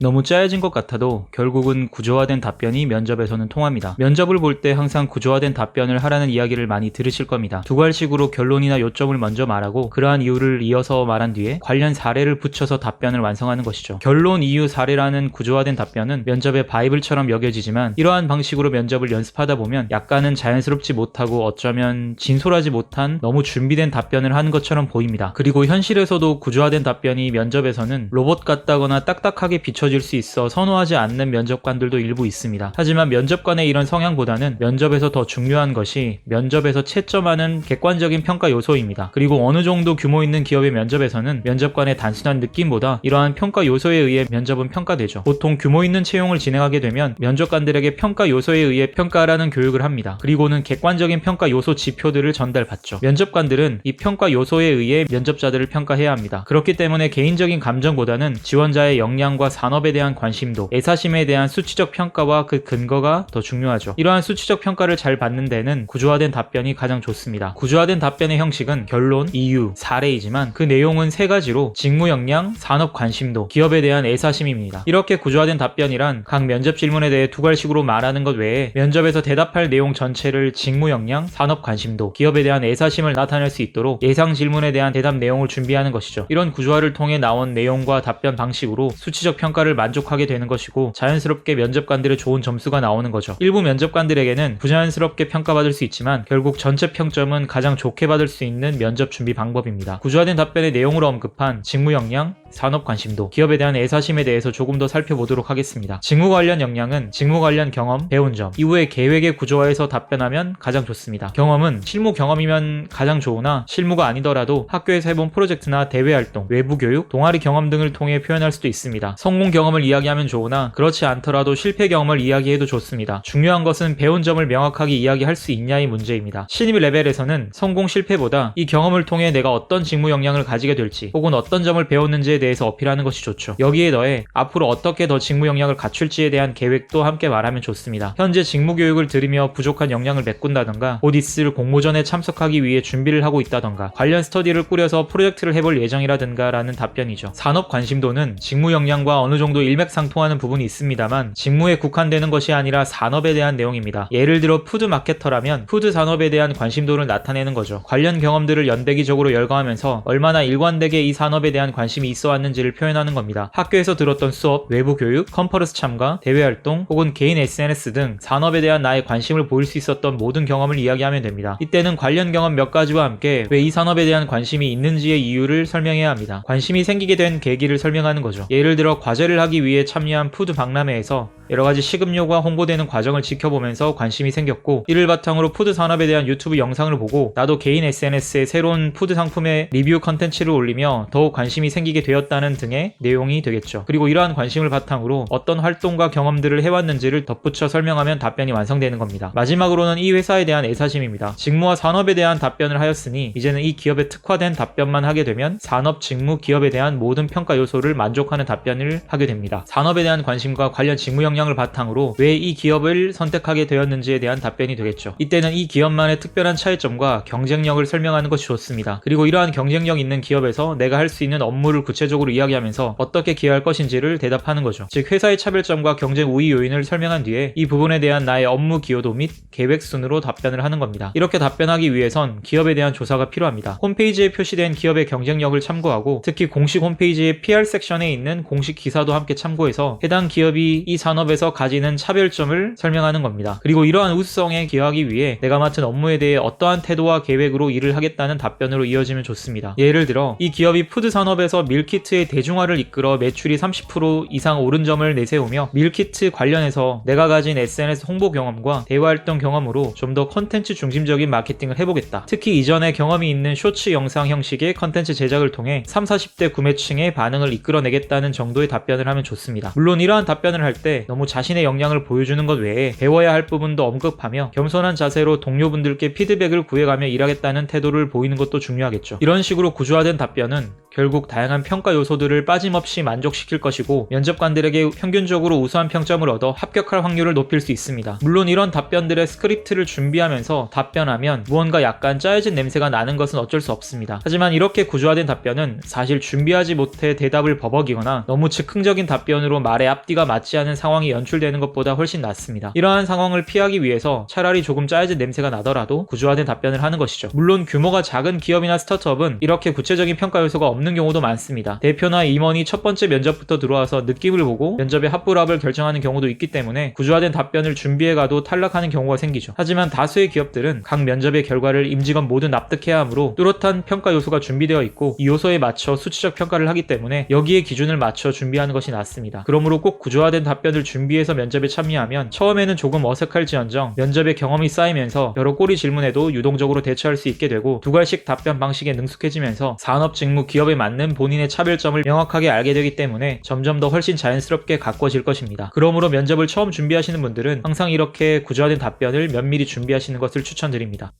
너무 짜여진 것 같아도 결국은 구조화된 답변이 면접에서는 통합니다. 면접을 볼 때 항상 구조화된 답변을 하라는 이야기를 많이 들으실 겁니다. 두괄식으로 결론이나 요점을 먼저 말하고 그러한 이유를 이어서 말한 뒤에 관련 사례를 붙여서 답변을 완성하는 것이죠. 결론, 이유, 사례라는 구조화된 답변은 면접의 바이블처럼 여겨지지만 이러한 방식으로 면접을 연습하다 보면 약간은 자연스럽지 못하고 어쩌면 진솔하지 못한 너무 준비된 답변을 하는 것처럼 보입니다. 그리고 현실에서도 구조화된 답변이 면접에서는 로봇 같다거나 딱딱하게 비춰질 수 있어 선호하지 않는 면접관들도 일부 있습니다. 하지만 면접관의 이런 성향보다는 면접에서 더 중요한 것이 면접에서 채점하는 객관적인 평가 요소입니다. 그리고 어느 정도 규모 있는 기업의 면접에서는 면접관의 단순한 느낌보다 이러한 평가 요소에 의해 면접은 평가되죠. 보통 규모 있는 채용을 진행하게 되면 면접관들에게 평가 요소에 의해 평가하라는 교육을 합니다. 그리고는 객관적인 평가 요소 지표들을 전달받죠. 면접관들은 이 평가 요소에 의해 면접자들을 평가해야 합니다. 그렇기 때문에 개인적인 감정보다는 지원자의 역량과 산업에 대한 관심도, 애사심에 대한 수치적 평가와 그 근거가 더 중요하죠. 이러한 수치적 평가를 잘 받는 데는 구조화된 답변이 가장 좋습니다. 구조화된 답변의 형식은 결론, 이유, 사례이지만 그 내용은 세 가지로 직무 역량, 산업 관심도, 기업에 대한 애사심입니다. 이렇게 구조화된 답변이란 각 면접 질문에 대해 두괄식으로 말하는 것 외에 면접에서 대답할 내용 전체를 직무 역량, 산업 관심도, 기업에 대한 애사심을 나타낼 수 있도록 예상 질문에 대한 대답 내용을 준비하는 것이죠. 이런 구조화를 통해 나온 내용과 답변 방식으로 수치적 평가를 만족하게 되는 것이고 자연스럽게 면접관들의 좋은 점수가 나오는 거죠. 일부 면접관들에게는 부자연스럽게 평가받을 수 있지만 결국 전체 평점은 가장 좋게 받을 수 있는 면접 준비 방법입니다. 구조화된 답변의 내용으로 언급한 직무 역량, 산업 관심도, 기업에 대한 애사심에 대해서 조금 더 살펴보도록 하겠습니다. 직무 관련 역량은 직무 관련 경험, 배운 점, 이후에 계획의 구조화에서 답변하면 가장 좋습니다. 경험은 실무 경험이면 가장 좋으나 실무가 아니더라도 학교에서 해본 프로젝트나 대외 활동, 외부 교육, 동아리 경험 등을 통해 표현할 수도 있습니다. 성공 경험을 이야기하면 좋으나 그렇지 않더라도 실패 경험을 이야기해도 좋습니다. 중요한 것은 배운 점을 명확하게 이야기할 수 있냐의 문제입니다. 신입 레벨에서는 성공 실패보다 이 경험을 통해 내가 어떤 직무 역량을 가지게 될지 혹은 어떤 점을 배웠는지에 대해서 어필하는 것이 좋죠. 여기에 더해 앞으로 어떻게 더 직무 역량을 갖출지에 대한 계획도 함께 말하면 좋습니다. 현재 직무 교육을 들으며 부족한 역량을 메꾼다던가 곧 있을 공모전에 참석하기 위해 준비를 하고 있다던가 관련 스터디를 꾸려서 프로젝트를 해볼 예정이라든가 라는 답변이죠. 산업 관심도는 직무 역량과 어느 정도 일맥상통하는 부분이 있습니다만 직무에 국한되는 것이 아니라 산업에 대한 내용입니다. 예를 들어 푸드 마케터라면 푸드 산업에 대한 관심도를 나타내는 거죠. 관련 경험들을 연대기적으로 열거하면서 얼마나 일관되게 이 산업에 대한 관심이 있어 왔는지를 표현하는 겁니다. 학교에서 들었던 수업, 외부 교육, 컨퍼런스 참가, 대외 활동 혹은 개인 SNS 등 산업에 대한 나의 관심을 보일 수 있었던 모든 경험을 이야기하면 됩니다. 이때는 관련 경험 몇 가지와 함께 왜 이 산업에 대한 관심이 있는지의 이유를 설명해야 합니다. 관심이 생기게 된 계기를 설명하는 거죠. 예를 들어 과제를 하기 위해 참여한 푸드 박람회에서 여러가지 식음료가 홍보되는 과정을 지켜보면서 관심이 생겼고 이를 바탕으로 푸드 산업에 대한 유튜브 영상을 보고 나도 개인 SNS에 새로운 푸드 상품의 리뷰 컨텐츠를 올리며 더욱 관심이 생기게 되었다는 등의 내용이 되겠죠. 그리고 이러한 관심을 바탕으로 어떤 활동과 경험들을 해왔는지를 덧붙여 설명하면 답변이 완성되는 겁니다. 마지막으로는 이 회사에 대한 애사심입니다. 직무와 산업에 대한 답변을 하였으니 이제는 이 기업에 특화된 답변만 하게 되면 산업, 직무, 기업에 대한 모든 평가 요소를 만족하는 답변을 하게 됩니다. 산업에 대한 관심과 관련 직무 역량을 바탕으로 왜 이 기업을 선택하게 되었는지에 대한 답변이 되겠죠. 이때는 이 기업만의 특별한 차이점과 경쟁력을 설명하는 것이 좋습니다. 그리고 이러한 경쟁력 있는 기업에서 내가 할 수 있는 업무를 구체적으로 이야기하면서 어떻게 기여할 것인지를 대답하는 거죠. 즉 회사의 차별점과 경쟁 우위 요인을 설명한 뒤에 이 부분에 대한 나의 업무 기여도 및 계획 순으로 답변을 하는 겁니다. 이렇게 답변하기 위해선 기업에 대한 조사가 필요합니다. 홈페이지에 표시된 기업의 경쟁력을 참고하고 특히 공식 홈페이지의 PR 섹션에 있는 공식 기사도 함께 참고해서 해당 기업이 이 산업에서 가지는 차별점을 설명하는 겁니다. 그리고 이러한 우수성에 기여하기 위해 내가 맡은 업무에 대해 어떠한 태도와 계획으로 일을 하겠다는 답변으로 이어지면 좋습니다. 예를 들어 이 기업이 푸드 산업에서 밀키트의 대중화를 이끌어 매출이 30% 이상 오른 점을 내세우며 밀키트 관련해서 내가 가진 SNS 홍보 경험과 대화활동 경험으로 좀 더 컨텐츠 중심적인 마케팅을 해보겠다. 특히 이전에 경험이 있는 쇼츠 영상 형식의 컨텐츠 제작을 통해 30, 40대 구매층의 반응을 이끌어내겠다는 정도의 답변을 하면 좋습니다. 물론 이러한 답변을 할 때 너무 너무 자신의 역량을 보여주는 것 외에 배워야 할 부분도 언급하며 겸손한 자세로 동료분들께 피드백을 구해가며 일하겠다는 태도를 보이는 것도 중요하겠죠. 이런 식으로 구조화된 답변은 결국 다양한 평가 요소들을 빠짐없이 만족시킬 것이고 면접관들에게 평균적으로 우수한 평점을 얻어 합격할 확률을 높일 수 있습니다. 물론 이런 답변들의 스크립트를 준비하면서 답변하면 무언가 약간 짜여진 냄새가 나는 것은 어쩔 수 없습니다. 하지만 이렇게 구조화된 답변은 사실 준비하지 못해 대답을 버벅이거나 너무 즉흥적인 답변으로 말의 앞뒤가 맞지 않은 상황이 연출되는 것보다 훨씬 낫습니다. 이러한 상황을 피하기 위해서 차라리 조금 짜여진 냄새가 나더라도 구조화된 답변을 하는 것이죠. 물론 규모가 작은 기업이나 스타트업은 이렇게 구체적인 평가 요소가 없는 경우도 많습니다. 대표나 임원이 첫 번째 면접부터 들어와서 느낌을 보고 면접의 합불합을 결정하는 경우도 있기 때문에 구조화된 답변을 준비해가도 탈락하는 경우가 생기죠. 하지만 다수의 기업들은 각 면접의 결과를 임직원 모두 납득해야 하므로 뚜렷한 평가 요소가 준비되어 있고 이 요소에 맞춰 수치적 평가를 하기 때문에 여기에 기준을 맞춰 준비하는 것이 낫습니다. 그러므로 꼭 구조화된 답변을 준비해서 면접에 참여하면 처음에는 조금 어색할지언정 면접의 경험이 쌓이면서 여러 꼬리 질문에도 유동적으로 대처할 수 있게 되고 두괄식 답변 방식에 능숙해지면서 산업 직무 기업에 맞는 본인의 차별점을 명확하게 알게 되기 때문에 점점 더 훨씬 자연스럽게 가꿔질 것입니다. 그러므로 면접을 처음 준비하시는 분들은 항상 이렇게 구조화된 답변을 면밀히 준비하시는 것을 추천드립니다.